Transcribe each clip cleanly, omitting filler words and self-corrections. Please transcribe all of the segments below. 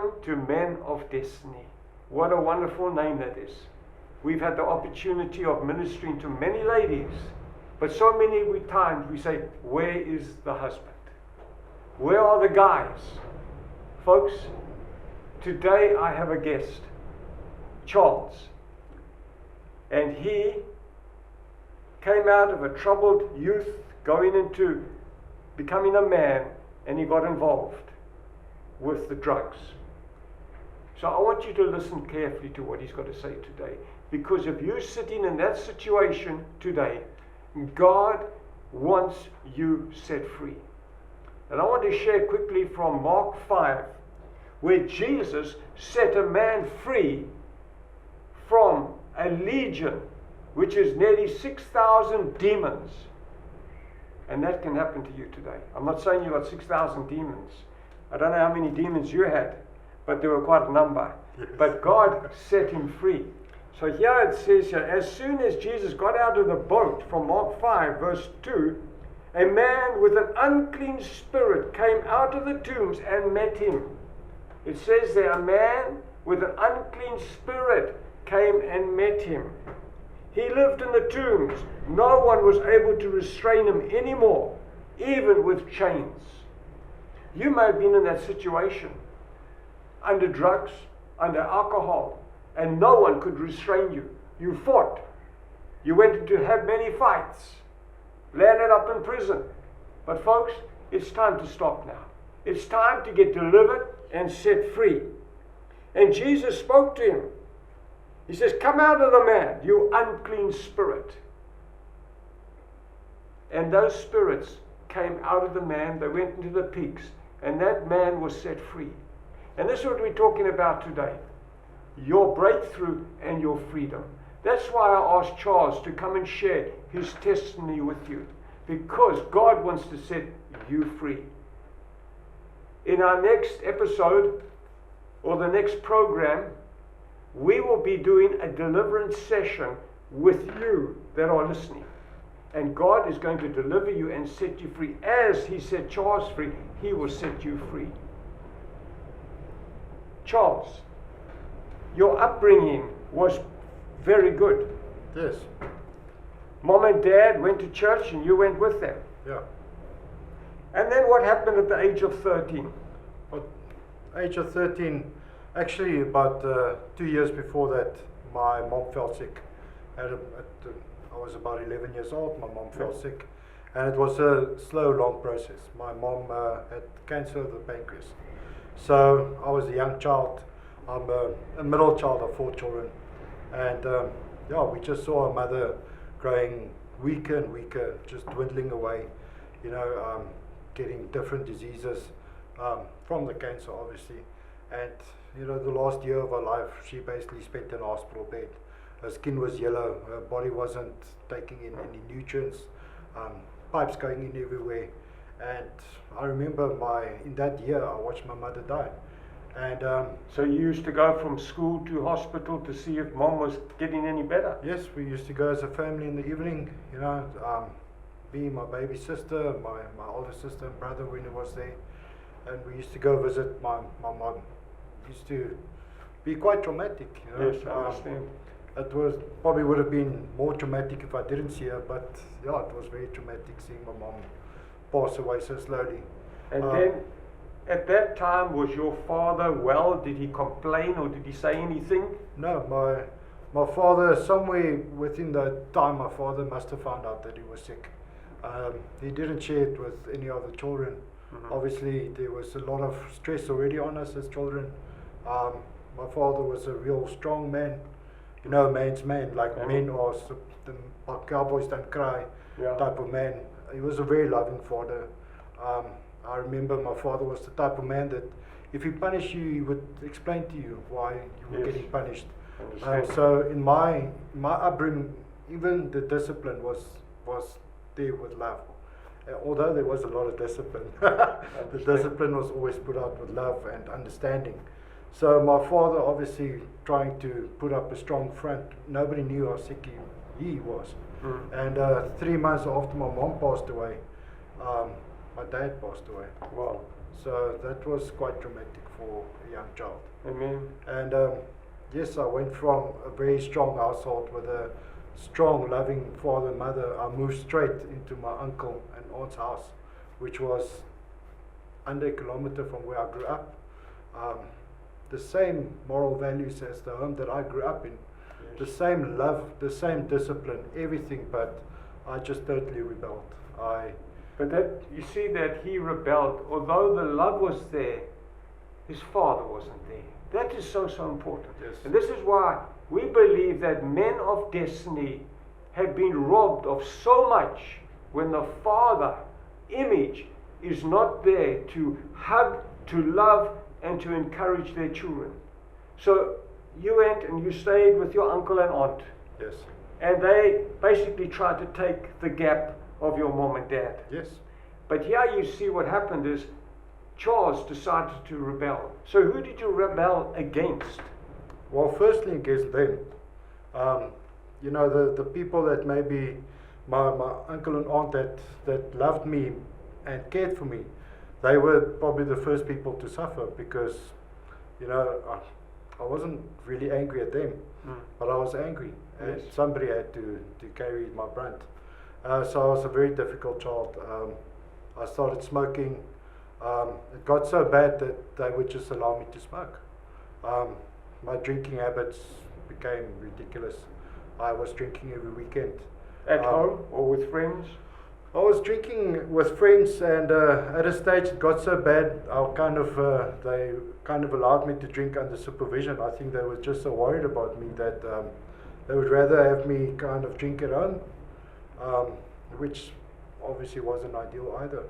Welcome to Men of Destiny. What a wonderful name that is. We've had the opportunity of ministering to many ladies, but so many times we say, where is the husband? Where are the guys? Folks, today I have a guest, Charles, and he came out of a troubled youth, going into becoming a man, and he got involved with the drugs. So I want you to listen carefully to what he's got to say today, because if you're sitting in that situation today, God wants you set free. And I want to share quickly from Mark 5, where Jesus set a man free from a legion, which is nearly 6,000 demons. And that can happen to you today. I'm not saying you got 6,000 demons. I don't know how many demons you had, but there were quite a number. Yes. But God set him free. So here it says here, as soon as Jesus got out of the boat, from Mark 5 verse 2, a man with an unclean spirit came out of the tombs and met him. It says there, a man with an unclean spirit came and met him. He lived in the tombs. No one was able to restrain him anymore, even with chains. You may have been in that situation, under drugs, under alcohol, and no one could restrain you. You fought. You went to have many fights, landed up in prison. But folks, it's time to stop now. It's time to get delivered and set free. And Jesus spoke to him. He says, come out of the man, you unclean spirit. And those spirits came out of the man. They went into the pigs. And that man was set free. And this is what we're talking about today. Your breakthrough and your freedom. That's why I asked Charles to come and share his testimony with you. Because God wants to set you free. In our next episode, or the next program, we will be doing a deliverance session with you that are listening. And God is going to deliver you and set you free. As he set Charles free, he will set you free. Charles, your upbringing was very good. Yes. Mom and Dad went to church and you went with them. Yeah. And then what happened at the age of 13? At age of 13, actually about 2 years before that, my mom fell sick. I was about 11 years old, my mom fell sick. And it was a slow, long process. My mom had cancer of the pancreas. So I was a young child. I'm a middle child of 4 children. And we just saw our mother growing weaker and weaker, just dwindling away, getting different diseases from the cancer, obviously. And, the last year of her life, she basically spent in a hospital bed. Her skin was yellow, her body wasn't taking in any nutrients, pipes going in everywhere. And I remember in that year, I watched my mother die. And so you used to go from school to hospital to see if mom was getting any better? Yes, we used to go as a family in the evening, me, my baby sister, my older sister and brother when he was there. And we used to go visit my mom. It used to be quite traumatic, Yes, I understand. It probably would have been more traumatic if I didn't see her, but it was very traumatic seeing my mom pass away so slowly. And then, at that time, was your father well? Did he complain or did he say anything? No, my father, somewhere within that time, my father must have found out that he was sick. He didn't share it with any other children. Mm-hmm. Obviously, there was a lot of stress already on us as children. My father was a real strong man, man's man, like men are, the cowboys don't cry type of man. He was a very loving father. I remember my father was the type of man that if he punished you, he would explain to you why you were getting punished. So in my upbringing, even the discipline was there with love. Although there was a lot of discipline, the discipline was always put out with love and understanding. So my father obviously trying to put up a strong front. Nobody knew how sick he was. And 3 months after my mom passed away, my dad passed away. Wow. So that was quite traumatic for for a young child. Amen. And yes, I went from a very strong household with a strong, loving father and mother. I moved straight into my uncle and aunt's house, which was under a kilometer from where I grew up. The same moral values as the home that I grew up in. Yes. The same love, the same discipline, everything, but I just totally rebelled. But that you see that he rebelled, although the love was there, his father wasn't there. That is so important. Yes. And this is why we believe that men of destiny have been robbed of so much when the father image is not there to hug, to love, and to encourage their children. So you went and you stayed with your uncle and aunt. Yes. And they basically tried to take the gap of your mom and dad. Yes. But here you see what happened is Charles decided to rebel. So who did you rebel against? Well, firstly against them. You know, the people that maybe my uncle and aunt that loved me and cared for me, they were probably the first people to suffer because, you know, I wasn't really angry at them, but I was angry. And Yes. somebody had to carry my brunt. So I was a very difficult child. I started smoking. It got so bad that they would just allow me to smoke. My drinking habits became ridiculous. I was drinking every weekend. At home or with friends? I was drinking with friends, and at a stage it got so bad. They kind of allowed me to drink under supervision. I think they were just so worried about me that they would rather have me kind of drink at home, which obviously wasn't ideal either.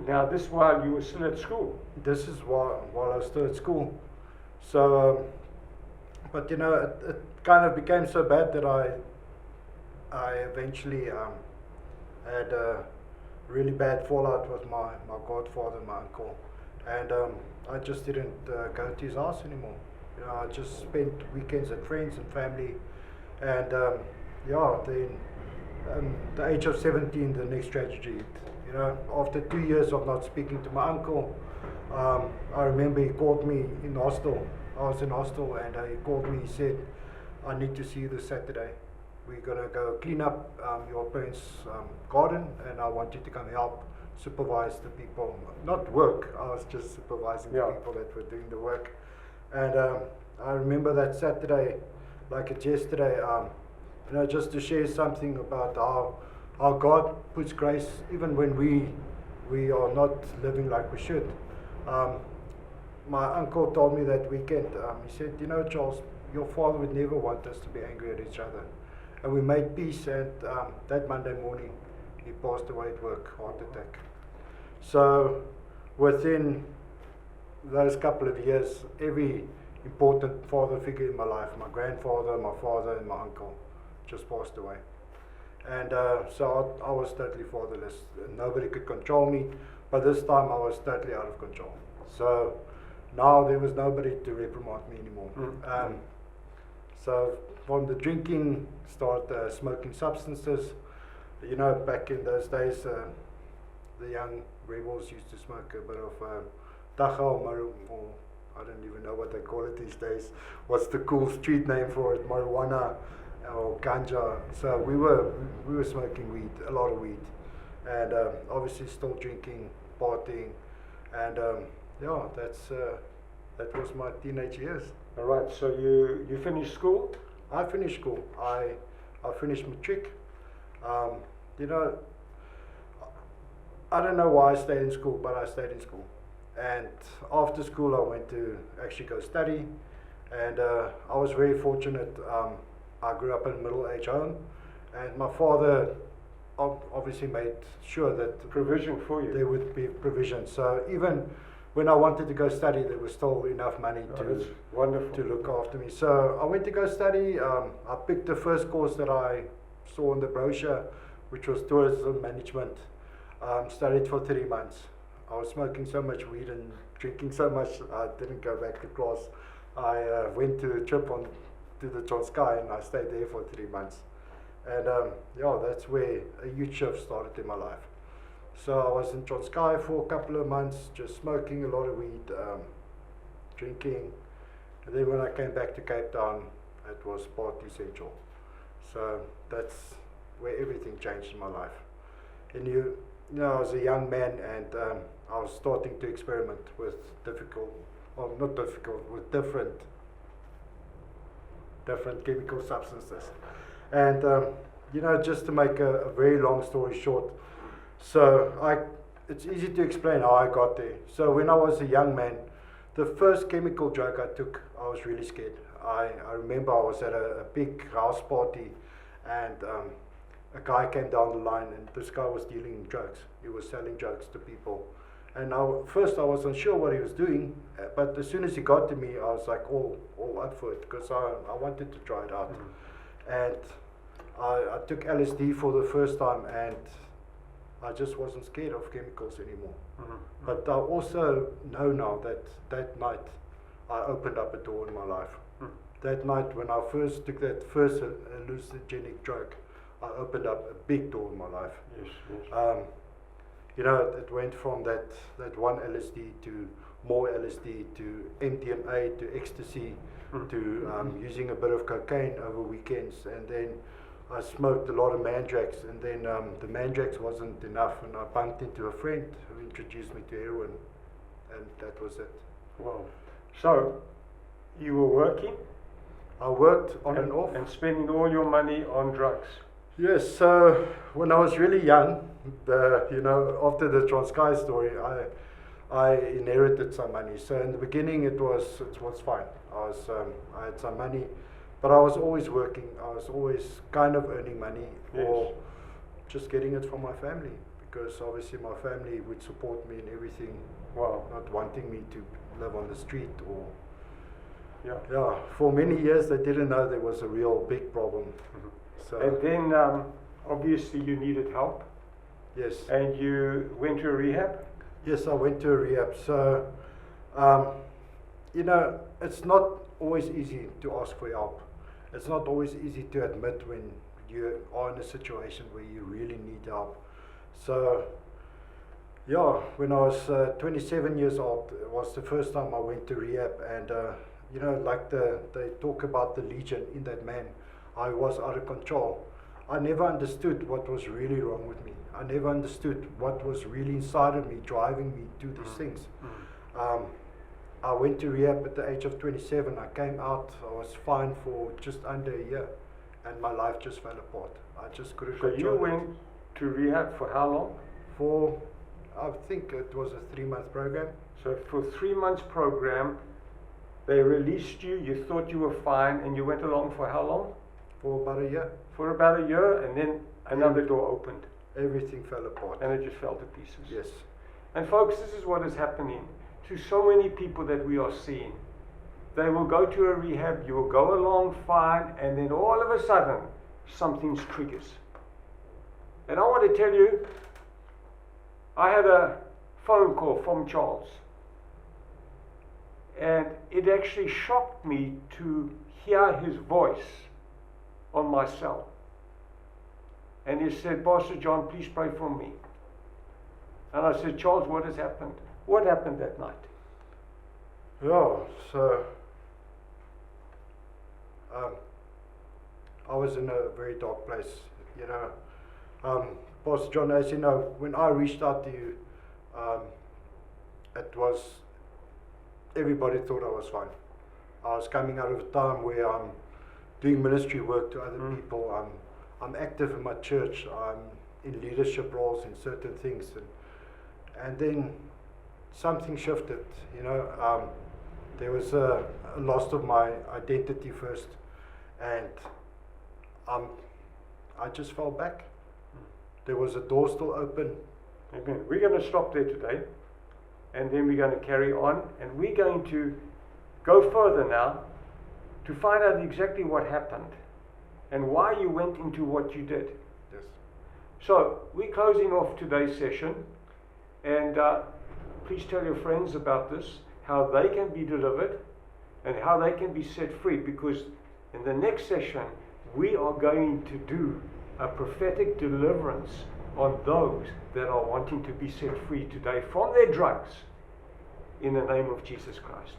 Now this while you were still at school. This is while I was still at school. So, but you know, it kind of became so bad that I eventually had a really bad fallout with my godfather, my uncle, and I just didn't go to his house anymore. You know, I just spent weekends at friends and family, and yeah, then the age of 17, the next tragedy hit. You know, after 2 years of not speaking to my uncle, I remember he called me in hostel. I was in hostel, and he called me. He said, "I need to see you this Saturday. We're gonna go clean up your parents' garden, and I want you to come help supervise the people. Not work. I was just supervising the people that were doing the work." And I remember that Saturday, like it's yesterday. You know, just to share something about how God puts grace even when we are not living like we should. My uncle told me that weekend, he said, "You know, Charles, your father would never want us to be angry at each other." And we made peace, and that Monday morning he passed away at work, heart attack. So within those couple of years, every important father figure in my life, my grandfather, my father, and my uncle, just passed away. And so I was totally fatherless. Nobody could control me, but this time I was totally out of control. So now there was nobody to reprimand me anymore. So from the drinking, start smoking substances. You know, back in those days, the young rebels used to smoke a bit of tacha or I don't even know what they call it these days. What's the cool street name for it? Marijuana or ganja. So we were smoking weed, a lot of weed, and obviously still drinking, partying, and yeah, that was my teenage years. All right. So you finished school. I finished school. I finished matric. You know, I don't know why I stayed in school, but I stayed in school. And after school, I went to actually go study, and I was very fortunate. I grew up in a middle-aged home, and my father obviously made sure that Provision for you. there would be provision. So even when I wanted to go study, there was still enough money That's wonderful. to look after me. So I went to go study. I picked the first course that I saw in the brochure, which was tourism management. Studied for 3 months. I was smoking so much weed and drinking so much, I didn't go back to class. I went to a trip to the Transkei, and I stayed there for 3 months. And yeah, that's where a huge shift started in my life. So I was in Transkei for a couple of months, just smoking a lot of weed, drinking. And then when I came back to Cape Town, it was party central. So that's where everything changed in my life. And you know, I was a young man, and I was starting to experiment with with different chemical substances. And you know, just to make a very long story short, so it's easy to explain how I got there. So when I was a young man, the first chemical drug I took, I was really scared. I remember I was at a big house party, and a guy came down the line, and this guy was dealing drugs. He was selling drugs to people. And first I wasn't sure what he was doing, but as soon as he got to me, I was like all up for it, because I wanted to try it out. And I took LSD for the first time, and I just wasn't scared of chemicals anymore. But I also know now that night I opened up a door in my life. That night when I first took that first hallucinogenic drug, I opened up a big door in my life. Yes. You know, it went from that one LSD to more LSD to MDMA to ecstasy to using a bit of cocaine over weekends, and then I smoked a lot of mandrax, and then the mandrax wasn't enough, and I bumped into a friend who introduced me to heroin, and that was it. Wow. So, you were working? I worked on and off. And spending all your money on drugs? Yes, so when I was really young, you know, after the Transkei story, I inherited some money. So in the beginning it was fine. I had some money, but I was always working. I was always kind of earning money, yes, or just getting it from my family, because obviously my family would support me in everything. Wow. Not wanting me to live on the street or. Yeah. For many years they didn't know there was a real big problem. So and then obviously you needed help. Yes. And you went to a rehab? Yes, I went to a rehab. So, you know, it's not always easy to ask for help. It's not always easy to admit when you are in a situation where you really need help. So, yeah, when I was 27 years old, it was the first time I went to rehab, and you know, like they talk about the legion in that man. I was out of control. I never understood what was really wrong with me. I never understood what was really inside of me driving me to these things. I went to rehab at the age of 27. I came out, I was fine for just under a year, and my life just fell apart. I just couldn't control it. So you went to rehab for how long? For, I think it was a 3-month program. So for 3 months program, they released you, you thought you were fine, and you went along for how long? For about a year. For about a year, and then another door opened. Everything fell apart. And it just fell to pieces. Yes. And folks, this is what is happening to so many people that we are seeing. They will go to a rehab, you will go along fine, and then all of a sudden, something triggers. And I want to tell you, I had a phone call from Charles. And it actually shocked me to hear his voice on my cell. And he said, Pastor John, please pray for me. And I said, Charles, what has happened? What happened that night? Yeah, so I was in a very dark place, you know. Pastor John, as you know, when I reached out to you, it was, everybody thought I was fine. I was coming out of a time where I'm doing ministry work to other people. I'm active in my church. I'm in leadership roles in certain things, and then something shifted. You know, there was a loss of my identity first, and I just fell back. There was a door still open. Amen. We're going to stop there today, and then we're going to carry on, and we're going to go further now to find out exactly what happened and why you went into what you did. Yes. So we're closing off today's session, and please tell your friends about this, how they can be delivered and how they can be set free, because in the next session we are going to do a prophetic deliverance on those that are wanting to be set free today from their drugs in the name of Jesus Christ.